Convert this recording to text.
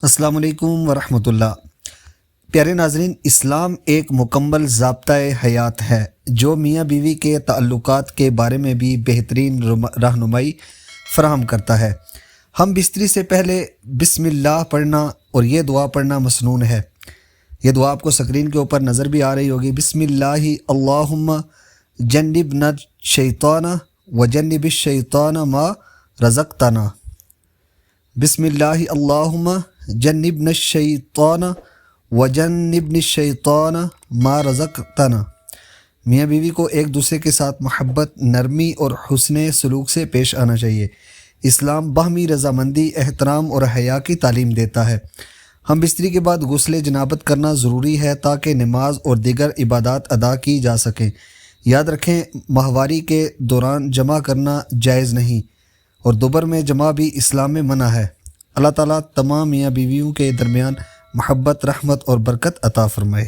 السلام علیکم ورحمۃ اللہ۔ پیارے ناظرین، اسلام ایک مکمل ضابطۂ حیات ہے جو میاں بیوی کے تعلقات کے بارے میں بھی بہترین رہنمائی فراہم کرتا ہے۔ ہم بستری سے پہلے بسم اللہ پڑھنا اور یہ دعا پڑھنا مسنون ہے۔ یہ دعا آپ کو سکرین کے اوپر نظر بھی آ رہی ہوگی۔ بسم اللہ اللہم جنبنا الشیطان وجنب الشیطان ما رزقتنا۔ بسم اللہ اللہم جنبنا الشیطان وجنبنا الشیطان ما رزقتنا۔ میاں بیوی کو ایک دوسرے کے ساتھ محبت، نرمی اور حسن سلوک سے پیش آنا چاہیے۔ اسلام باہمی رضامندی، احترام اور حیا کی تعلیم دیتا ہے۔ ہم بستری کے بعد غسل جنابت کرنا ضروری ہے تاکہ نماز اور دیگر عبادات ادا کی جا سکیں۔ یاد رکھیں، ماہواری کے دوران جمع کرنا جائز نہیں، اور دوبر میں جمع بھی اسلام میں منع ہے۔ اللہ تعالیٰ تمام میاں بیویوں کے درمیان محبت، رحمت اور برکت عطا فرمائے۔